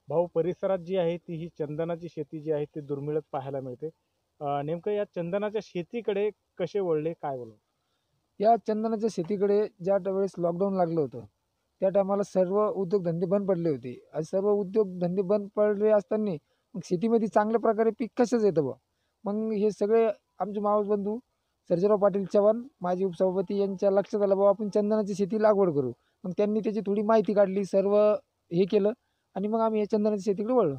भाऊ, परिसरात जी आहे ती ही चंदनाची शेती जी आहे ती दुर्मिळच पाहायला मिळते. नेमकं या चंदनाच्या शेतीकडे कसे वळले, काय बोलू? या चंदनाच्या शेतीकडे ज्या वेळेस लॉकडाऊन लागलं होतं त्या टायमाला सर्व उद्योगधंदे बंद पडले होते आणि सर्व उद्योगधंदे बंद पडले असताना मग शेतीमध्ये चांगल्या प्रकारे पीक कशाच येतं बा. मग हे सगळे आमचे मावस बंधू सर्जेराव पाटील चव्हाण माजी उपसभापती यांच्या लक्षात आलं बाबा आपण चंदनाची शेती लागवड करू. मग त्यांनी त्याची थोडी माहिती काढली, सर्व हे केलं आणि मग आम्ही हे चंदनाच्या शेतीकडे वळलो.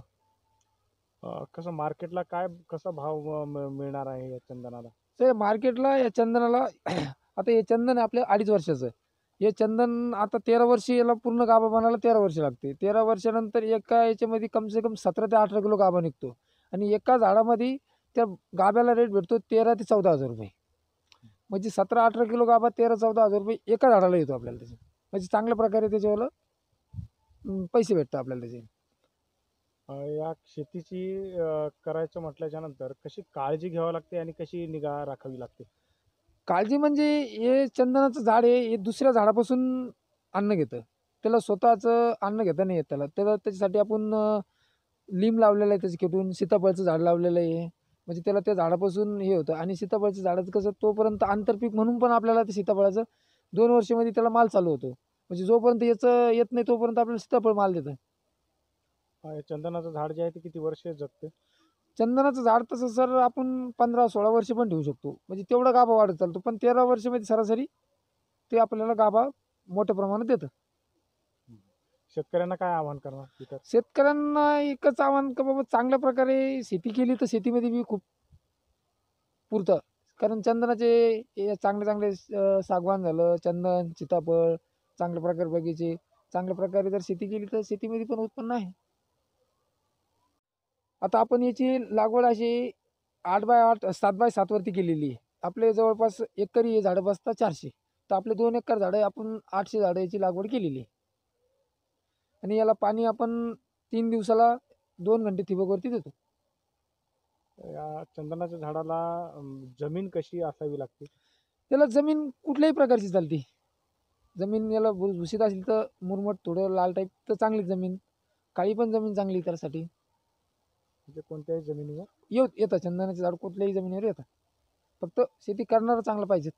कसं मार्केटला काय कसा भाव मिळणार आहे या चंदनाला? तर मार्केटला या चंदनाला आता हे चंदन आपल्या 2.5 वर्षाचं आहे. हे चंदन आता 13 वर्षी याला पूर्ण गाभा बनायला 13 वर्ष लागते. 13 वर्षानंतर एका याच्यामध्ये कम से कम 17 ते 18 किलो गाभा निघतो आणि एका झाडामध्ये त्या गाभ्याला रेट भेटतो 13 ते 14 हजार रुपये. म्हणजे 17-18 किलो गाभा 13-14 हजार रुपये एका झाडाला येतो आपल्याला त्याचे. म्हणजे चांगल्या प्रकारे त्याच्यावर पैसे भेटतात आपल्याला त्याचे. या शेतीची करायचं म्हटल्याच्या नंतर कशी काळजी घ्यावी लागते आणि कशी निगा राखावी लागते? काळजी म्हणजे हे चंदनाचं झाड आहे, हे दुसऱ्या झाडापासून अन्न घेतं. त्याला स्वतःचं अन्न घेता नाही येत त्याला. त्याच्यासाठी आपण लिंब लावलेलं आहे त्याचं खेटून, सीताफळाचं झाड लावलेलं आहे. म्हणजे त्याला त्या झाडापासून हे होतं आणि सीताफळाचं झाडाचं कसं तोपर्यंत आंतरपीक म्हणून पण आपल्याला ते सीताफळाचं 2 वर्षामध्ये त्याला माल चालू होतो. म्हणजे जोपर्यंत याचं येत नाही तोपर्यंत आपल्याला सीताफळ माल देतं. हे चंदनाचं झाड जे आहे ते किती वर्ष जगते? चंदनाचं झाड तसं सर आपण 15-16 वर्ष पण ठेवू शकतो. म्हणजे तेवढा गाभा वाढत चालतो. पण 13 वर्षामध्ये सरासरी ते आपल्याला गाभा मोठ्या प्रमाणात देतं. शेतकऱ्यांना काय आवाहन करणार तिथं? शेतकऱ्यांना एकच आव्हान का बाबा चांगल्या प्रकारे शेती केली तर शेतीमध्ये बी खूप पुरतं. कारण चंदनाचे हे चांगले सागवान झालं, चंदन, सीताफळ, चांगल्या प्रकारे बगीचे, चांगल्या प्रकारे जर शेती केली तर शेतीमध्ये पण उत्पन्न आहे. आता आपण याची लागवड अशी 8x8, 7x7 वरती केलेली आहे. आपले जवळपास एकरी हे झाडं बसतात 400. तर आपले 2 एकर झाडं आपण 800 झाडं याची लागवड केलेली आहे. आणि याला पाणी आपण 3 दिवसाला 2 घंटे ठिबकवरती देतो. या चंदनाच्या झाडाला जमीन कशी असावी लागते? त्याला जमीन कुठल्याही प्रकारची चालते. जमीन याला भुसभुशीत असेल तर मुरमट थोडं लाल टाईप तर चांगलीच जमीन, काळी पण जमीन चांगली त्यासाठी. म्हणजे कोणत्याही जमिनीवर येतात चंदनाचे झाड कुठल्याही जमिनीवर येतात. फक्त शेती करणारं चांगलं पाहिजेत.